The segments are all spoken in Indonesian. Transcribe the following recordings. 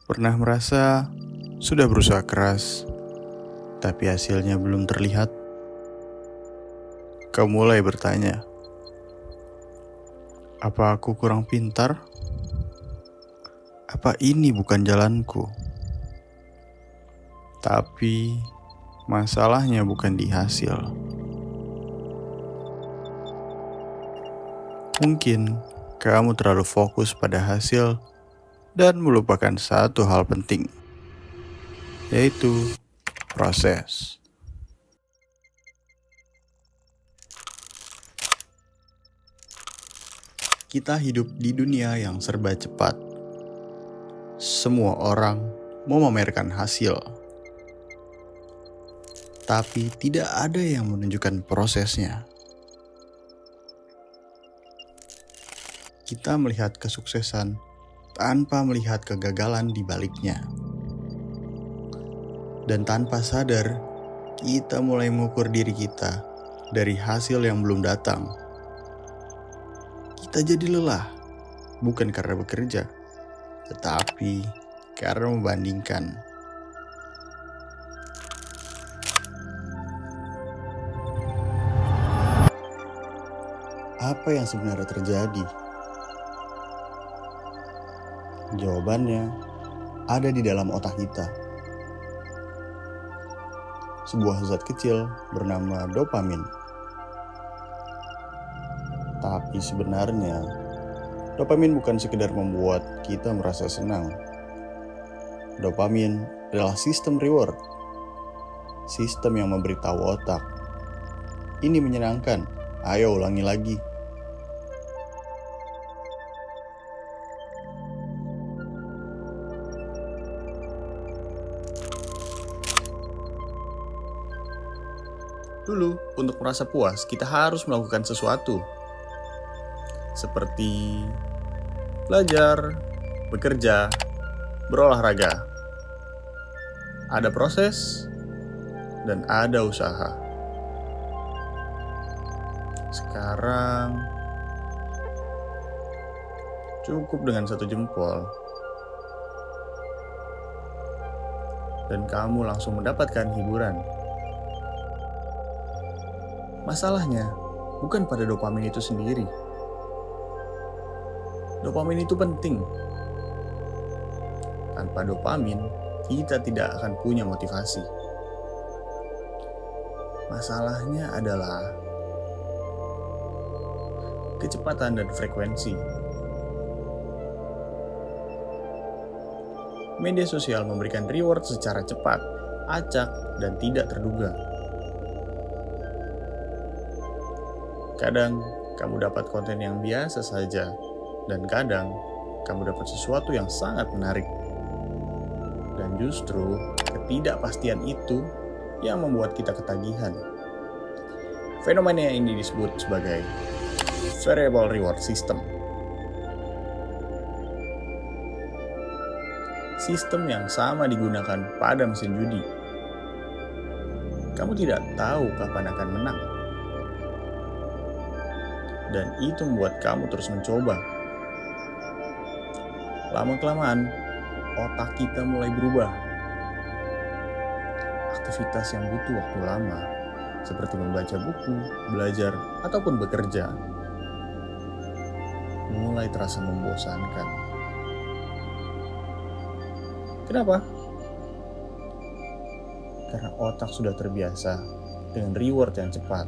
Pernah merasa sudah berusaha keras, tapi hasilnya belum terlihat? Kau mulai bertanya, apa aku kurang pintar? Apa ini bukan jalanku? Tapi masalahnya bukan di hasil. Mungkin kamu terlalu fokus pada hasil dan melupakan satu hal penting, yaitu proses. Kita hidup di dunia yang serba cepat. Semua orang mau memamerkan hasil, tapi tidak ada yang menunjukkan prosesnya. Kita melihat kesuksesan tanpa melihat kegagalan di baliknya. Dan tanpa sadar, kita mulai mengukur diri kita dari hasil yang belum datang. Kita jadi lelah, bukan karena bekerja, tetapi karena membandingkan. Apa yang sebenarnya terjadi? Jawabannya ada di dalam otak kita. Sebuah zat kecil bernama dopamin. Tapi sebenarnya, dopamin bukan sekedar membuat kita merasa senang. Dopamin adalah sistem reward. Sistem yang memberitahu otak, ini menyenangkan, ayo ulangi lagi. Dulu, untuk merasa puas, kita harus melakukan sesuatu. Seperti belajar, bekerja, berolahraga. Ada proses dan ada usaha. Sekarang, cukup dengan satu jempol. Dan kamu langsung mendapatkan hiburan. Masalahnya bukan pada dopamin itu sendiri. Dopamin itu penting. Tanpa dopamin, kita tidak akan punya motivasi. Masalahnya adalah kecepatan dan frekuensi. Media sosial memberikan reward secara cepat, acak, dan tidak terduga. Kadang kamu dapat konten yang biasa saja, dan kadang kamu dapat sesuatu yang sangat menarik. Dan justru ketidakpastian itu yang membuat kita ketagihan. Fenomena ini disebut sebagai variable reward system. Sistem yang sama digunakan pada mesin judi. Kamu tidak tahu kapan akan menang. Dan itu membuat kamu terus mencoba. Lama-kelamaan, otak kita mulai berubah. Aktivitas yang butuh waktu lama, seperti membaca buku, belajar, ataupun bekerja, mulai terasa membosankan. Kenapa? Karena otak sudah terbiasa dengan reward yang cepat.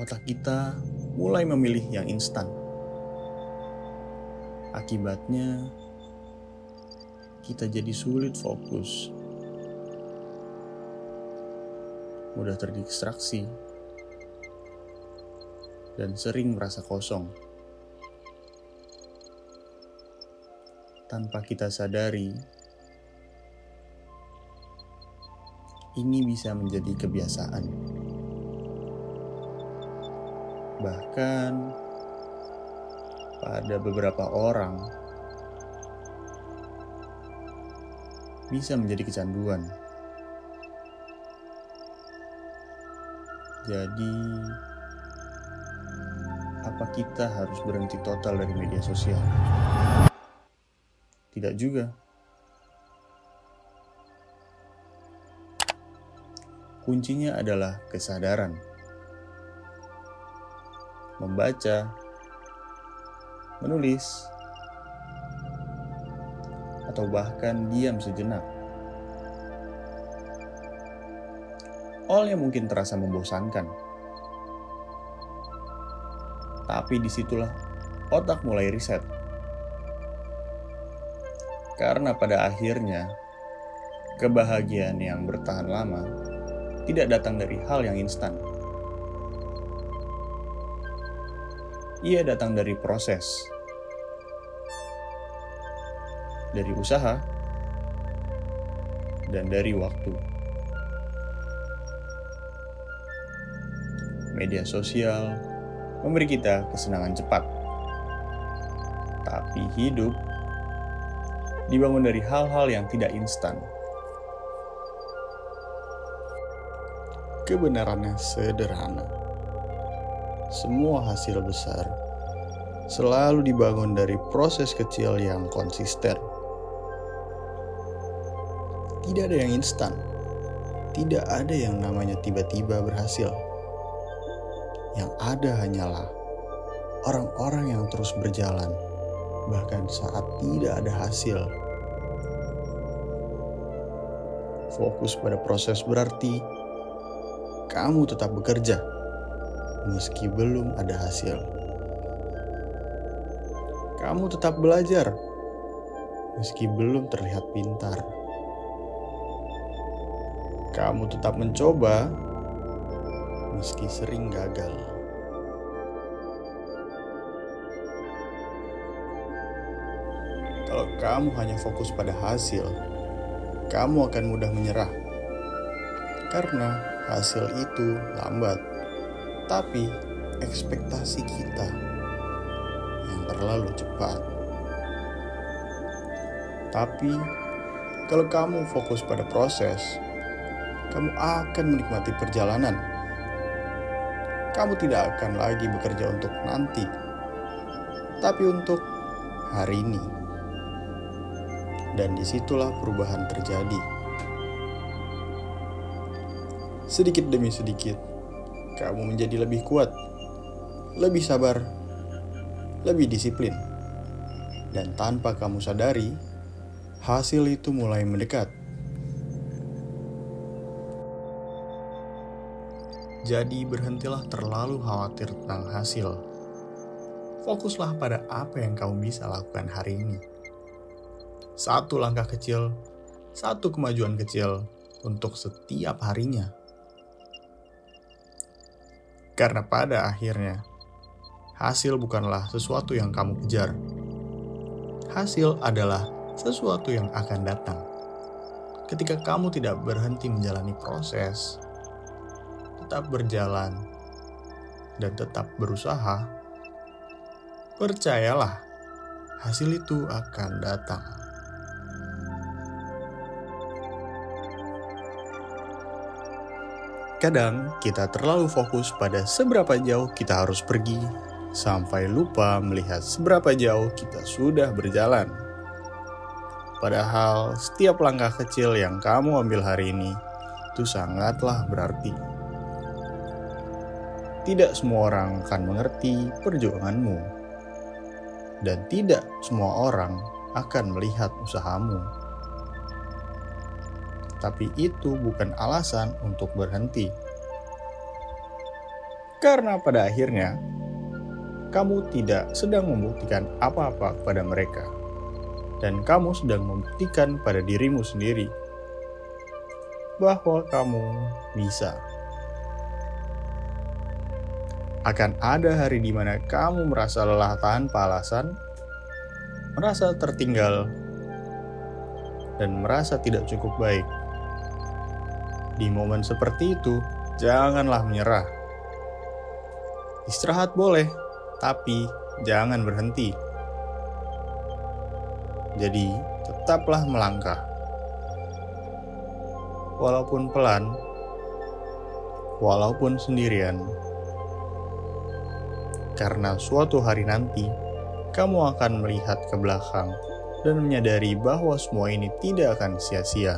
Otak kita mulai memilih yang instan. Akibatnya, kita jadi sulit fokus, mudah terdistraksi, dan sering merasa kosong. Tanpa kita sadari, ini bisa menjadi kebiasaan. Bahkan pada beberapa orang bisa menjadi kecanduan. Jadi apa kita harus berhenti total dari media sosial? Tidak juga. Kuncinya adalah kesadaran. Membaca, menulis, atau bahkan diam sejenak. Awalnya mungkin terasa membosankan. Tapi disitulah otak mulai riset. Karena pada akhirnya, kebahagiaan yang bertahan lama tidak datang dari hal yang instan. Ia datang dari proses, dari usaha, dan dari waktu. Media sosial memberi kita kesenangan cepat, tapi hidup dibangun dari hal-hal yang tidak instan. Kebenarannya sederhana. Semua hasil besar selalu dibangun dari proses kecil yang konsisten. Tidak ada yang instan. Tidak ada yang namanya tiba-tiba berhasil. Yang ada hanyalah orang-orang yang terus berjalan, bahkan saat tidak ada hasil. Fokus pada proses berarti kamu tetap bekerja, meski belum ada hasil. Kamu tetap belajar, meski belum terlihat pintar. Kamu tetap mencoba, meski sering gagal. Kalau kamu hanya fokus pada hasil, kamu akan mudah menyerah. Karena hasil itu lambat, tapi ekspektasi kita yang terlalu cepat. Tapi kalau kamu fokus pada proses, kamu akan menikmati perjalanan. Kamu tidak akan lagi bekerja untuk nanti, tapi untuk hari ini. Dan disitulah perubahan terjadi. Sedikit demi sedikit, kamu menjadi lebih kuat, lebih sabar, lebih disiplin. Dan tanpa kamu sadari, hasil itu mulai mendekat. Jadi berhentilah terlalu khawatir tentang hasil. Fokuslah pada apa yang kamu bisa lakukan hari ini. Satu langkah kecil, satu kemajuan kecil untuk setiap harinya. Karena pada akhirnya, hasil bukanlah sesuatu yang kamu kejar. Hasil adalah sesuatu yang akan datang. Ketika kamu tidak berhenti menjalani proses, tetap berjalan, dan tetap berusaha, percayalah, hasil itu akan datang. Kadang kita terlalu fokus pada seberapa jauh kita harus pergi, sampai lupa melihat seberapa jauh kita sudah berjalan. Padahal setiap langkah kecil yang kamu ambil hari ini, itu sangatlah berarti. Tidak semua orang akan mengerti perjuanganmu, dan tidak semua orang akan melihat usahamu. Tapi itu bukan alasan untuk berhenti. Karena pada akhirnya, kamu tidak sedang membuktikan apa-apa kepada mereka. Dan kamu sedang membuktikan pada dirimu sendiri bahwa kamu bisa. Akan ada hari di mana kamu merasa lelah tanpa alasan, merasa tertinggal, dan merasa tidak cukup baik. Di momen seperti itu, janganlah menyerah. Istirahat boleh, tapi jangan berhenti. Jadi, tetaplah melangkah. Walaupun pelan, walaupun sendirian. Karena suatu hari nanti, kamu akan melihat ke belakang dan menyadari bahwa semua ini tidak akan sia-sia.